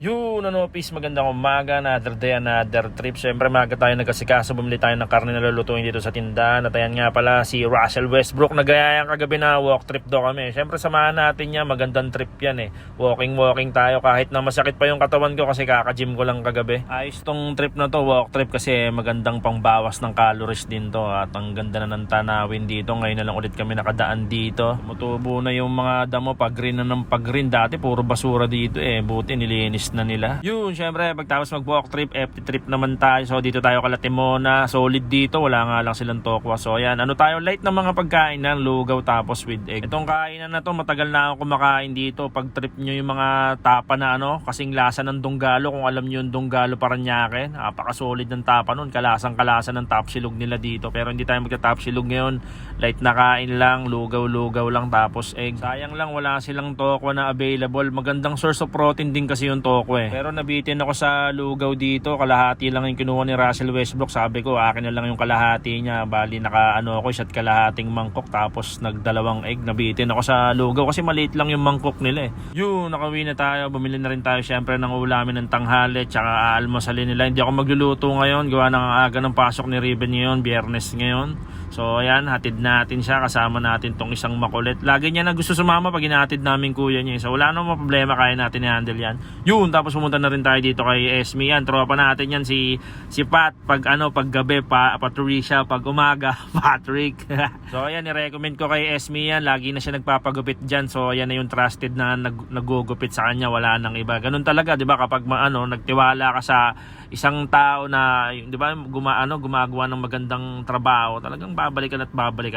Yun, peace, magandang umaga, another day, another trip. Siyempre, maga tayo nagkasikaso, bumili tayo ng karne na lulutuin dito sa tindahan. At ayan nga pala, si Russell Westbrook, nagayayang kagabi na walk trip daw kami. Siyempre, samahan natin niya, magandang trip yan eh. Walking tayo, kahit na masakit pa yung katawan ko kasi kaka-gym ko lang kagabi. Ayos tong trip na to, walk trip, kasi magandang pangbawas ng calories din to. At ang ganda na ng tanawin dito, ngayon na lang ulit kami nakadaan dito. Tumutubo na yung mga damo, pag-green na ng pag-green. Dati, puro basura dito eh, buti nilinis na nila. Yun, syempre pagtapos mag walk trip, FT trip naman tayo. So dito tayo kala Timona, solid dito, wala nga lang silang tokwa. So ayan, ano tayo, light ng mga pagkain na lugaw tapos with egg. Itong kainan na to, matagal na ako kumakain dito. Pag trip nyo yung mga tapa na kasing lasa ng Donggalo, kung alam nyo yung Donggalo Parañaque, napaka-solid ng tapa nun, kalasang-kalasa ng tapsilog nila dito. Pero hindi tayo magta-tapsilog ngayon, light na kain lang, lugaw lang tapos egg. Sayang lang wala silang tokwa na available. Magandang source of protein din kasi yung tokwa eh. Pero nabitin ako sa lugaw dito, kalahati lang yung kinuha ni Russell Westbrook. Sabi ko, akin na lang yung kalahati niya. Bali ako, isa't kalahating mangkok tapos nagdalawang egg. Nabitin ako sa lugaw kasi maliit lang yung mangkok nila eh. Yun, nakauwi na tayo. Bumili na rin tayo syempre ng ulamin ng tanghali tsaka almusalin nila. Hindi ako magluluto ngayon, gawa ng aga ng pasok ni Riven ngayon, Biyernes ngayon. So ayan, hatid natin siya, kasama natin tong isang makulit. Lagi niya na gusto sumama pag inahatid namin kuya niya. So wala namang problema, kaya natin i-handle yan. Yun, tapos pumunta na rin tayo dito kay Esme. Yan, tropa natin yan, si Pat. Pag gabi, Patricia. Pag umaga, Patrick. So ayan, i-recommend ko kay Esme yan. Lagi na siya nagpapagupit dyan. So ayan na yung trusted na nagugupit sa kanya. Wala nang iba. Ganun talaga, di ba? Kapag nagtiwala ka sa isang tao na, di ba, gumagawa ng magandang trabaho, talagang babalikan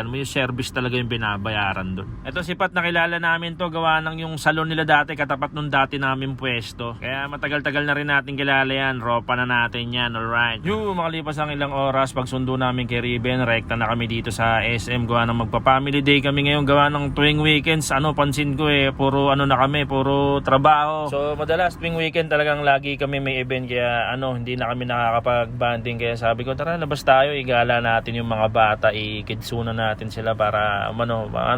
mo. Yung service talaga yung binabayaran doon. Ito si Pat, nakilala namin to, gawa ng yung salon nila dati, katapat nung dati namin pwesto. Kaya matagal-tagal na rin natin kilala yan. Ropa na natin yan, alright. Yung makalipas ang ilang oras, pagsundo namin kay Riven, rekta na kami dito sa SM. Gawa ng magpa-family day kami ngayon, gawa ng tuwing weekends. Pansin ko puro na kami, puro trabaho. So madalas tuwing weekend talagang lagi kami may event, kaya hindi na kami nakakapag-banding. Kaya sabi ko, tara, labas tayo, igala natin yung mga bata, ikidsunan natin sila para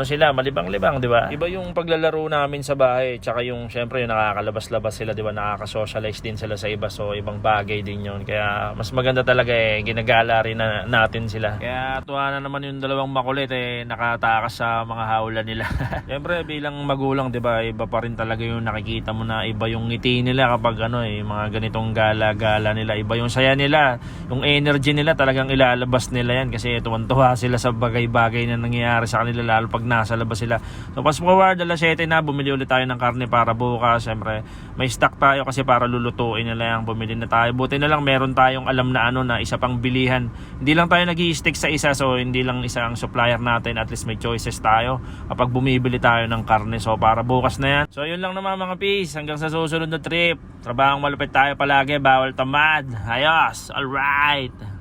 sila, malibang-libang, di ba? Iba yung paglalaro namin sa bahay, tsaka yung syempre yung nakakalabas-labas sila, di ba? Nakaka-socialize din sila sa iba, so ibang bagay din yun. Kaya mas maganda talaga ginagala rin natin sila. Kaya tuwa na naman yung dalawang makulit nakatakas sa mga hawla nila. Syempre bilang magulang, di ba, iba pa rin talaga yung nakikita mo na iba yung ngiti nila kapag mga ganitong gala-gala nila. Iba yung saya nila, yung energy nila talagang ilalabas nila yan kasi tuwan-tuwa sila sa bagay-bagay na nangyayari sa kanila, lalo pag nasa labas sila. So fast forward, alas 7 na, bumili ulit tayo ng karne para bukas. Siyempre may stock tayo kasi para lulutuin na lang, bumili na tayo. Buti na lang meron tayong alam na na isa pang bilihan. Hindi lang tayo nag-i-stick sa isa, so hindi lang isa ang supplier natin, at least may choices tayo kapag bumibili tayo ng karne. So para bukas na yan. So yun lang naman mga peace, hanggang sa susunod na trip. Trabahong malupit tayo palagi, bawal tamad. Ayos, alright.